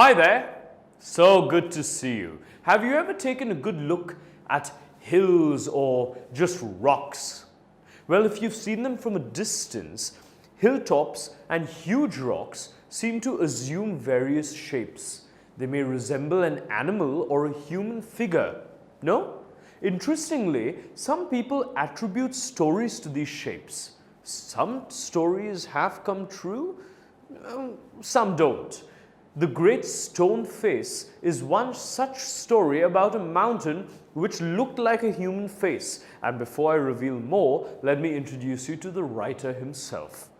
Hi there, so good to see you. Have you ever taken a good look at hills or just rocks? Well, if you've seen them from a distance, hilltops and huge rocks seem to assume various shapes. They may resemble an animal or a human figure, no? Interestingly, some people attribute stories to these shapes. Some stories have come true, some don't. The Great Stone Face is one such story about a mountain which looked like a human face. And before I reveal more, let me introduce you to the writer himself.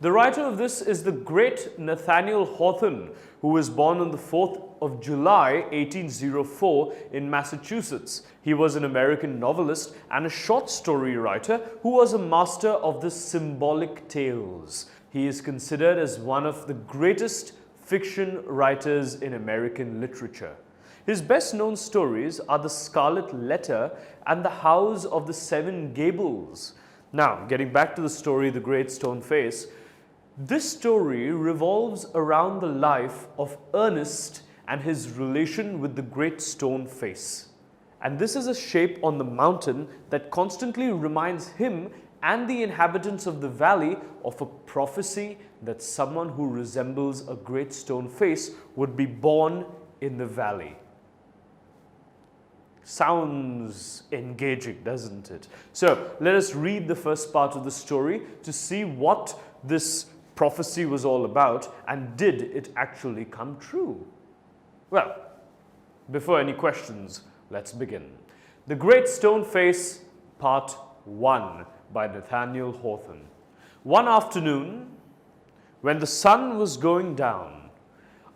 The writer of this is the great Nathaniel Hawthorne, who was born on the 4th of July 1804 in Massachusetts. He was an American novelist and a short story writer who was a master of the symbolic tales. He is considered as one of the greatest fiction writers in American literature. His best-known stories are The Scarlet Letter and The House of the Seven Gables. Now, getting back to the story The Great Stone Face, this story revolves around the life of Ernest and his relation with the Great Stone Face. And this is a shape on the mountain that constantly reminds him and the inhabitants of the valley of a prophecy that someone who resembles a great stone face would be born in the valley. Sounds engaging, doesn't it? So let us read the first part of the story to see what this prophecy was all about, and did it actually come true? Well, before any questions, let's begin. The Great Stone Face, Part 1 by Nathaniel Hawthorne. One afternoon, when the sun was going down,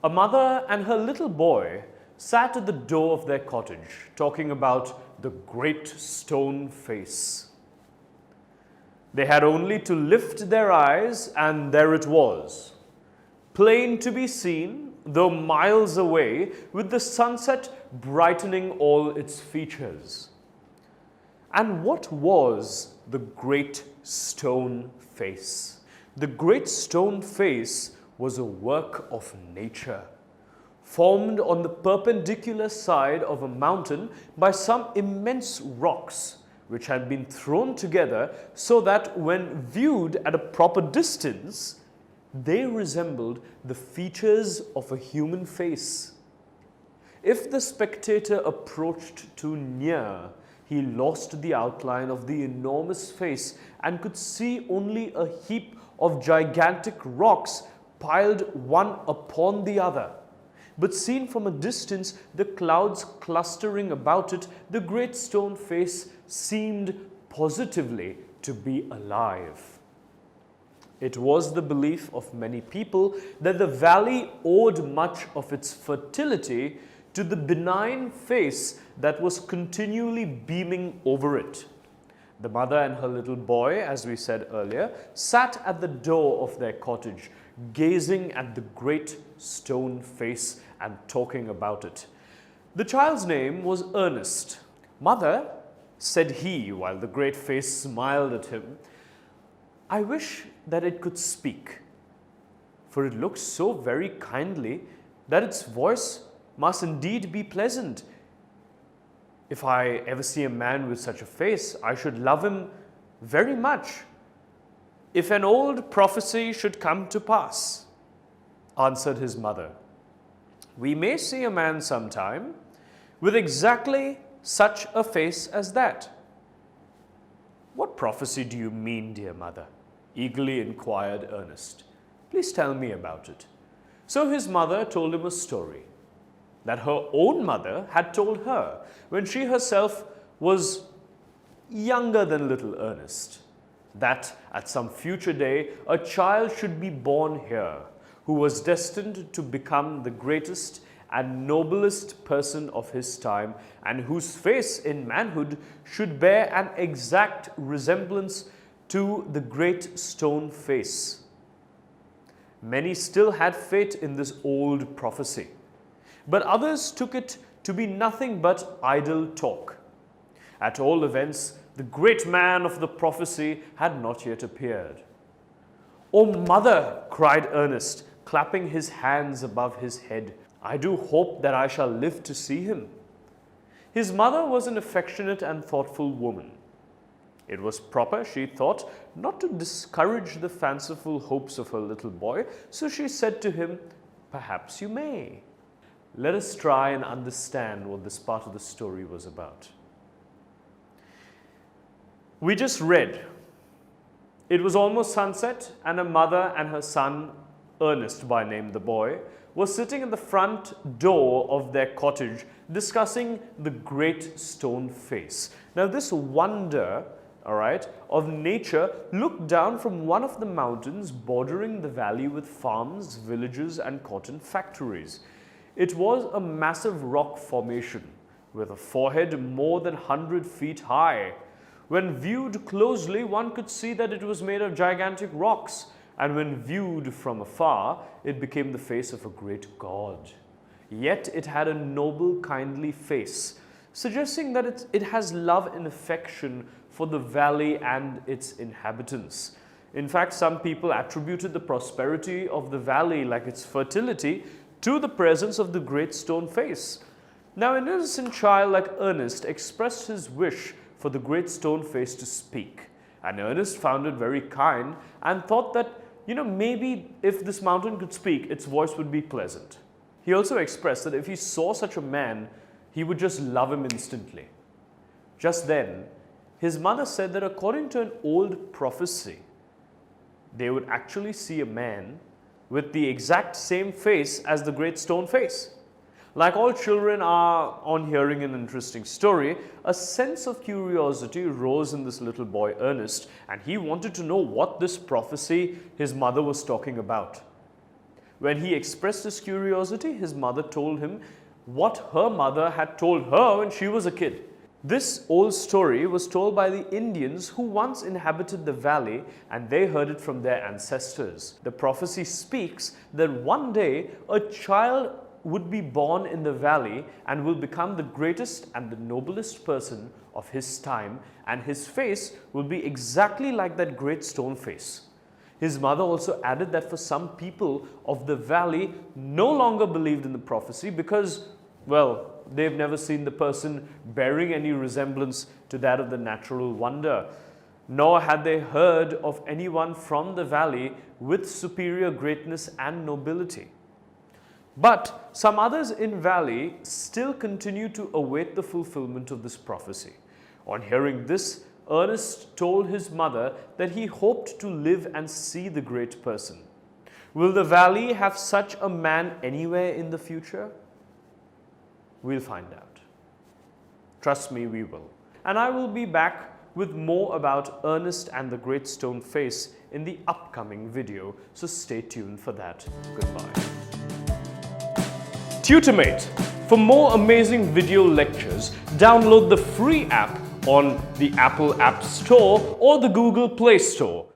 a mother and her little boy sat at the door of their cottage talking about the Great Stone Face. They had only to lift their eyes, and there it was, plain to be seen, though miles away, with the sunset brightening all its features. And what was the Great Stone Face? The Great Stone Face was a work of nature, formed on the perpendicular side of a mountain by some immense rocks, which had been thrown together so that when viewed at a proper distance, they resembled the features of a human face. If the spectator approached too near, he lost the outline of the enormous face and could see only a heap of gigantic rocks piled one upon the other. But seen from a distance, the clouds clustering about it, the Great Stone Face seemed positively to be alive. It was the belief of many people that the valley owed much of its fertility to the benign face that was continually beaming over it. The mother and her little boy, as we said earlier, sat at the door of their cottage, gazing at the Great Stone Face and talking about it. The child's name was Ernest. "Mother," said he, while the great face smiled at him, "I wish that it could speak, for it looks so very kindly that its voice must indeed be pleasant. If I ever see a man with such a face, I should love him very much, if an old prophecy should come to pass," answered his mother. "We may see a man sometime with exactly such a face as that." "What prophecy do you mean, dear mother?" eagerly inquired Ernest. "Please tell me about it." So his mother told him a story that her own mother had told her when she herself was younger than little Ernest, that at some future day a child should be born here who was destined to become the greatest and noblest person of his time, and whose face in manhood should bear an exact resemblance to the Great Stone Face. Many still had faith in this old prophecy, but others took it to be nothing but idle talk. At all events, the great man of the prophecy had not yet appeared. "Oh, mother," cried Ernest, clapping his hands above his head, I do hope that I shall live to see him." His mother was an affectionate and thoughtful woman. It was proper, she thought, not to discourage the fanciful hopes of her little boy, so she said to him, "Perhaps you may." Let us try and understand what this part of the story was about. We just read, it was almost sunset, and a mother and her son, Ernest by name the boy, were sitting at the front door of their cottage discussing the great stone face. Now this wonder, of nature looked down from one of the mountains bordering the valley with farms, villages and cotton factories. It was a massive rock formation with a forehead more than 100 feet high. When viewed closely, one could see that it was made of gigantic rocks, and when viewed from afar, it became the face of a great god. Yet it had a noble, kindly face, suggesting that it has love and affection for the valley and its inhabitants. In fact, some people attributed the prosperity of the valley, like its fertility, to the presence of the great stone face. Now, an innocent child like Ernest expressed his wish for the great stone face to speak, and Ernest found it very kind and thought that, maybe if this mountain could speak, its voice would be pleasant. He also expressed that if he saw such a man, he would just love him instantly. Just then, his mother said that according to an old prophecy, they would actually see a man with the exact same face as the great stone face. Like all children are on hearing an interesting story, a sense of curiosity rose in this little boy Ernest, and he wanted to know what this prophecy his mother was talking about. When he expressed his curiosity, his mother told him what her mother had told her when she was a kid. This old story was told by the Indians who once inhabited the valley, and they heard it from their ancestors. The prophecy speaks that one day a child would be born in the valley and will become the greatest and the noblest person of his time, and his face will be exactly like that great stone face. His mother also added that for some people of the valley no longer believed in the prophecy because, well, they've never seen the person bearing any resemblance to that of the natural wonder, nor had they heard of anyone from the valley with superior greatness and nobility. But some others in valley still continue to await the fulfillment of this prophecy. On hearing this, Ernest told his mother that he hoped to live and see the great person. Will the valley have such a man anywhere in the future? We'll find out. Trust me, we will. And I will be back with more about Ernest and the great stone face in the upcoming video, so stay tuned for that. Goodbye. Tutormate. For more amazing video lectures, download the free app on the Apple App Store or the Google Play Store.